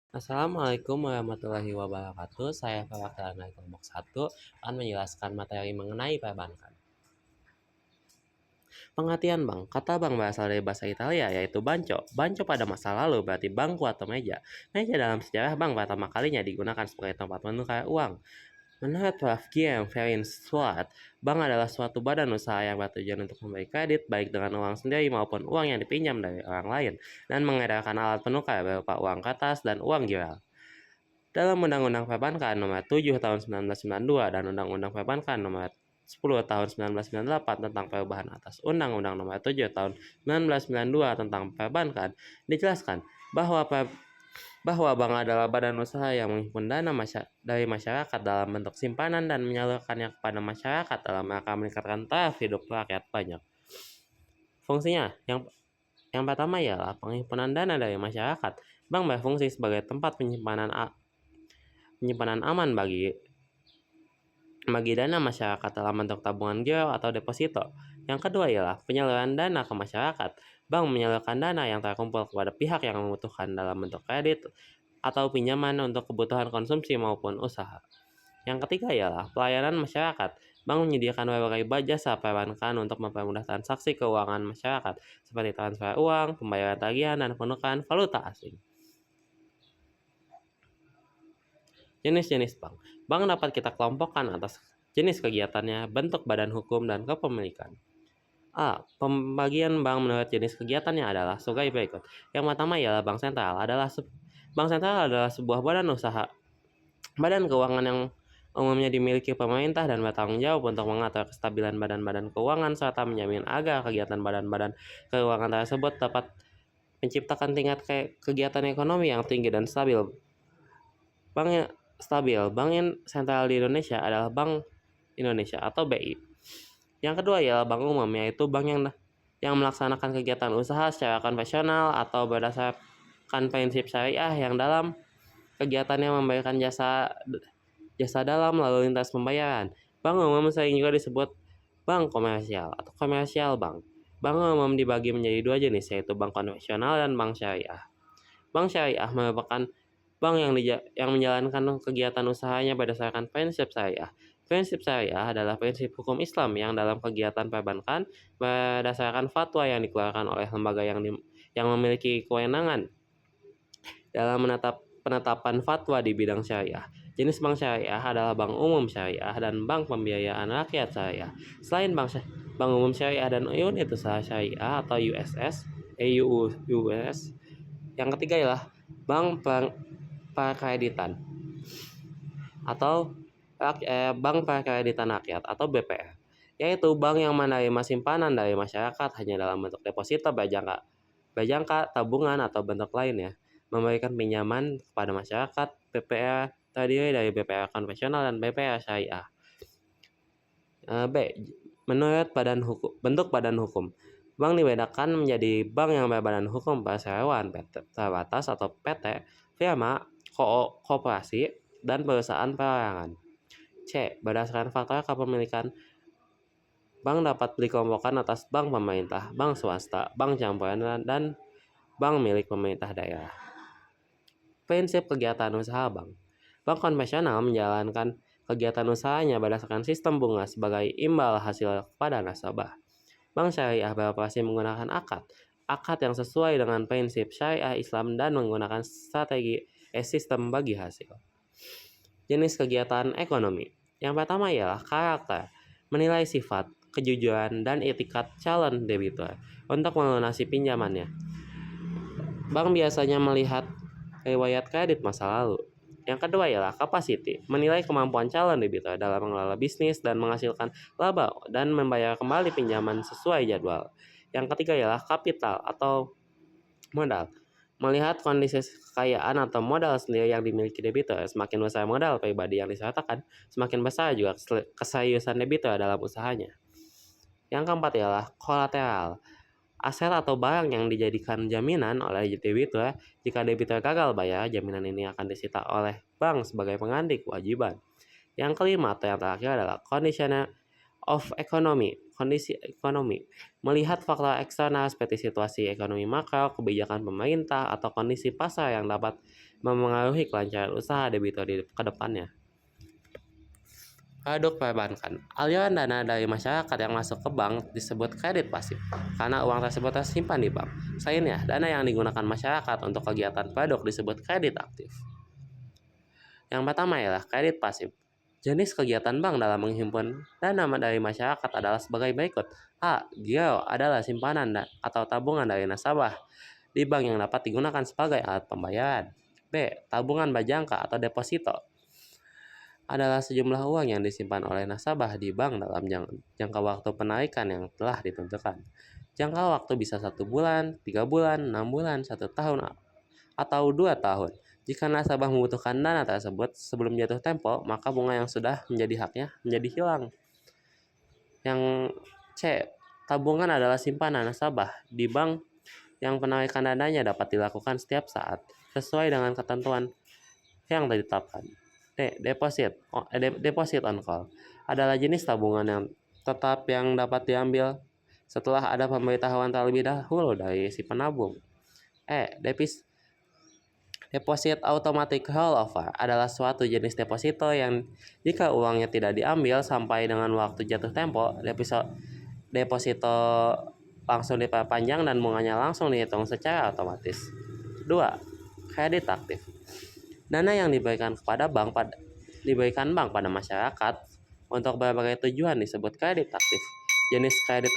Assalamualaikum warahmatullahi wabarakatuh. Saya perwakilan dari kelompok 1 akan menjelaskan materi mengenai perbankan. Pengertian bank. Kata bank berasal dari bahasa Italia yaitu banco. Banco pada masa lalu berarti bangku atau meja. Meja dalam sejarah bank pertama kalinya digunakan sebagai tempat menukar uang. Menurut Prof. Guillaume Farine-Swart, bank adalah suatu badan usaha yang bertujuan untuk memberi kredit baik dengan uang sendiri maupun uang yang dipinjam dari orang lain dan mengedarkan alat penukar berupa uang kertas dan uang giral. Dalam Undang-Undang Perbankan Nomor 7 Tahun 1992 dan Undang-Undang Perbankan Nomor 10 Tahun 1998 tentang perubahan atas Undang-Undang Nomor 7 Tahun 1992 tentang perbankan, dijelaskan bahwa bank adalah badan usaha yang menghimpun dana dari masyarakat dalam bentuk simpanan dan menyalurkannya kepada masyarakat dalam rangka meningkatkan taraf hidup rakyat banyak. Fungsinya yang pertama ialah penghimpunan dana dari masyarakat. Bank berfungsi sebagai tempat penyimpanan aman bagi dana masyarakat dalam bentuk tabungan giro atau deposito. Yang kedua ialah penyaluran dana ke masyarakat. Bank menyalurkan dana yang terkumpul kepada pihak yang membutuhkan dalam bentuk kredit atau pinjaman untuk kebutuhan konsumsi maupun usaha. Yang ketiga ialah pelayanan masyarakat. Bank menyediakan berbagai jasa perbankan untuk mempermudah transaksi keuangan masyarakat, seperti transfer uang, pembayaran tagihan, dan penukaran valuta asing. Jenis-jenis bank. Bank dapat kita kelompokkan atas jenis kegiatannya, bentuk badan hukum, dan kepemilikan. A. Pembagian bank menurut jenis kegiatannya adalah sebagai berikut. Yang pertama ialah bank sentral. Bank sentral adalah sebuah badan keuangan yang umumnya dimiliki pemerintah dan bertanggung jawab untuk mengatur kestabilan badan-badan keuangan serta menjamin agar kegiatan badan-badan keuangan tersebut dapat menciptakan tingkat kegiatan ekonomi yang tinggi dan stabil. Bank sentral di Indonesia adalah Bank Indonesia atau BI. Yang kedua ialah bank umum, yaitu bank yang melaksanakan kegiatan usaha secara konvensional atau berdasarkan prinsip syariah yang dalam kegiatannya memberikan jasa dalam lalu lintas pembayaran. Bank umum sering juga disebut bank komersial atau komersial bank. Bank umum dibagi menjadi dua jenis, yaitu bank konvensional dan bank syariah. Bank syariah merupakan bank yang menjalankan kegiatan usahanya berdasarkan prinsip syariah. Prinsip syariah adalah prinsip hukum Islam yang dalam kegiatan perbankan berdasarkan fatwa yang dikeluarkan oleh lembaga yang memiliki kewenangan dalam penetapan fatwa di bidang syariah. Jenis bank syariah adalah bank umum syariah dan bank pembiayaan rakyat syariah. Selain bank umum syariah dan unit usaha syariah atau USS, EUUS, yang ketiga ialah bank perkreditan atau bank perkreditan rakyat atau BPR, yaitu bank yang menerima simpanan dari masyarakat hanya dalam bentuk deposito berjangka, tabungan atau bentuk lainnya, memberikan pinjaman kepada masyarakat. BPR terdiri dari BPR konvensional dan BPR syariah. B. Menurut bentuk badan hukum, bank dibedakan menjadi bank yang berbadan hukum perseroan terbatas atau PT, firma, koperasi, dan perusahaan perorangan. C. Berdasarkan faktor kepemilikan, bank dapat dikelompokkan atas bank pemerintah, bank swasta, bank campuran, dan bank milik pemerintah daerah. Prinsip kegiatan usaha bank. Bank konvensional menjalankan kegiatan usahanya berdasarkan sistem bunga sebagai imbal hasil kepada nasabah. Bank syariah beroperasi menggunakan akad yang sesuai dengan prinsip syariah Islam dan menggunakan strategi sistem bagi hasil. Jenis kegiatan ekonomi. Yang pertama ialah karakter, menilai sifat, kejujuran, dan etikat calon debitur untuk melunasi pinjamannya. Bank biasanya melihat riwayat kredit masa lalu. Yang kedua ialah capacity, menilai kemampuan calon debitur dalam mengelola bisnis dan menghasilkan laba dan membayar kembali pinjaman sesuai jadwal. Yang ketiga ialah kapital atau modal, melihat kondisi kekayaan atau modal sendiri yang dimiliki debitur. Semakin besar modal pribadi yang disertakan, semakin besar juga keseriusan debitur dalam usahanya. Yang keempat ialah kolateral, aset atau barang yang dijadikan jaminan oleh debitur. Jika debitur gagal bayar, jaminan ini akan disita oleh bank sebagai pengganti kewajiban. Yang kelima atau yang terakhir adalah condition of economy, kondisi ekonomi, melihat faktor eksternal seperti situasi ekonomi makro, kebijakan pemerintah, atau kondisi pasar yang dapat memengaruhi kelancaran usaha debitur di kedepannya. Produk perbankan. Aliran dana dari masyarakat yang masuk ke bank disebut kredit pasif, karena uang tersebut tersimpan di bank. Selainnya, dana yang digunakan masyarakat untuk kegiatan produk disebut kredit aktif. Yang pertama ialah kredit pasif. Jenis kegiatan bank dalam menghimpun dana dari masyarakat adalah sebagai berikut. A. Giro adalah simpanan atau tabungan dari nasabah di bank yang dapat digunakan sebagai alat pembayaran. B. Tabungan berjangka atau deposito adalah sejumlah uang yang disimpan oleh nasabah di bank dalam jangka waktu penarikan yang telah ditentukan. Jangka waktu bisa 1 bulan, 3 bulan, 6 bulan, 1 tahun, atau 2 tahun. Jika nasabah membutuhkan dana tersebut sebelum jatuh tempo, maka bunga yang sudah menjadi haknya menjadi hilang. Yang C. Tabungan adalah simpanan nasabah di bank yang penarikan dananya dapat dilakukan setiap saat, sesuai dengan ketentuan yang ditetapkan. D. Deposit on call adalah jenis tabungan yang tetap yang dapat diambil setelah ada pemberitahuan terlebih dahulu dari si penabung. E. Deposit automatic rollover adalah suatu jenis deposito yang jika uangnya tidak diambil sampai dengan waktu jatuh tempo, deposito langsung diperpanjang dan bunganya langsung dihitung secara otomatis. 2. Kredit aktif. Dana yang diberikan bank pada masyarakat untuk berbagai tujuan disebut kredit aktif. Jenis kredit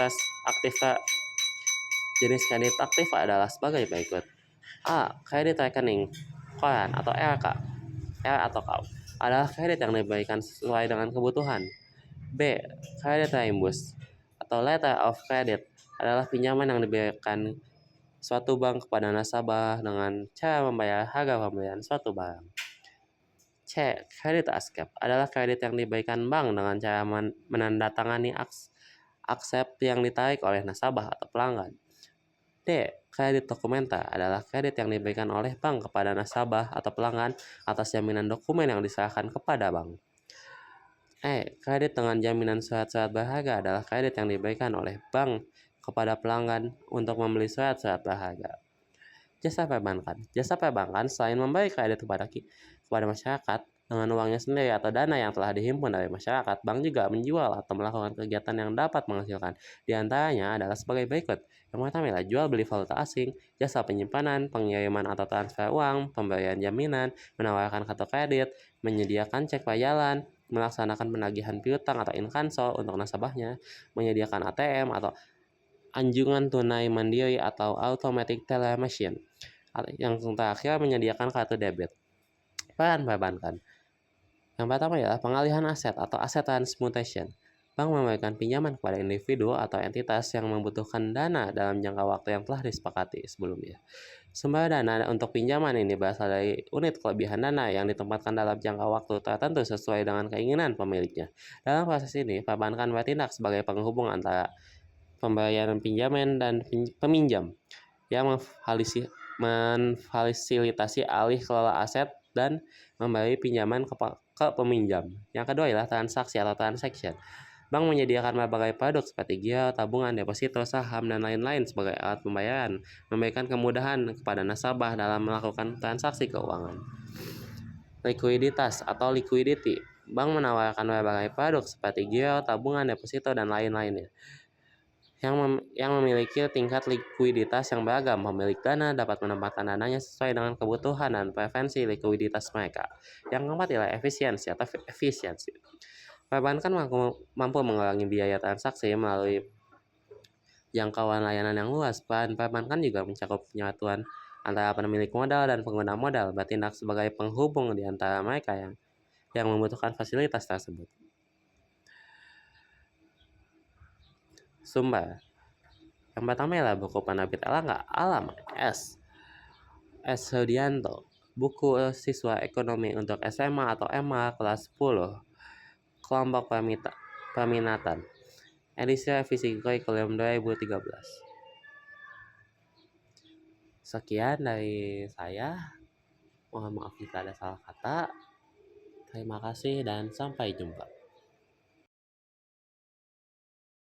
aktif adalah sebagai berikut. A. Kredit rekening koran atau RK. R atau KAU adalah kredit yang diberikan sesuai dengan kebutuhan. B. Kredit reimbursement atau letter of credit adalah pinjaman yang diberikan suatu bank kepada nasabah dengan cara membayar harga pembelian suatu barang. C. Kredit ASCAP adalah kredit yang diberikan bank dengan cara menandatangani aksep yang ditarik oleh nasabah atau pelanggan. D. Kredit dokumenter adalah kredit yang diberikan oleh bank kepada nasabah atau pelanggan atas jaminan dokumen yang diserahkan kepada bank. E. Kredit dengan jaminan surat-surat berharga adalah kredit yang diberikan oleh bank kepada pelanggan untuk membeli surat-surat berharga. Jasa perbankan. Jasa perbankan selain memberi kredit kepada masyarakat dengan uangnya sendiri atau dana yang telah dihimpun dari masyarakat, bank juga menjual atau melakukan kegiatan yang dapat menghasilkan. Di antaranya adalah sebagai berikut. Yang pertama adalah jual beli valuta asing, jasa penyimpanan, pengiriman atau transfer uang, pemberian jaminan, menawarkan kartu kredit, menyediakan cek berjalan, melaksanakan penagihan piutang atau inkasso untuk nasabahnya, menyediakan ATM atau anjungan tunai mandiri atau automatic teller machine. Yang terakhir menyediakan kartu debit. Peran perbankan. Yang pertama adalah pengalihan aset atau asset transmutation. Bank memberikan pinjaman kepada individu atau entitas yang membutuhkan dana dalam jangka waktu yang telah disepakati sebelumnya. Sumber dana untuk pinjaman ini berasal dari unit kelebihan dana yang ditempatkan dalam jangka waktu tertentu sesuai dengan keinginan pemiliknya. Dalam proses ini, perbankan bertindak sebagai penghubung antara pembayaran pinjaman dan peminjam yang memfasilitasi alih kelola aset dan memberi pinjaman ke peminjam. Yang kedua adalah transaksi atau transaction. Bank menyediakan berbagai produk seperti giro, tabungan, deposito, saham, dan lain-lain sebagai alat pembayaran, memberikan kemudahan kepada nasabah dalam melakukan transaksi keuangan. Likuiditas atau liquidity. Bank menawarkan berbagai produk seperti giro, tabungan, deposito, dan lain-lainnya yang memiliki tingkat likuiditas yang beragam. Pemilik dana dapat menempatkan dananya sesuai dengan kebutuhan dan preferensi likuiditas mereka. Yang keempat adalah efisiensi. Perbankan mampu mengurangi biaya transaksi melalui jangkauan layanan yang luas. Perbankan juga mencakup penyatuan antara pemilik modal dan pengguna modal, bertindak sebagai penghubung di antara mereka yang membutuhkan fasilitas tersebut. Sumber. Yang pertama adalah buku penerbit Erlangga Alam S. Sudianto. Buku siswa ekonomi untuk SMA atau MA kelas 10. Kelompok peminatan. Edisi revisi kurikulum 2013. Sekian dari saya. Mohon maaf jika ada salah kata. Terima kasih dan sampai jumpa.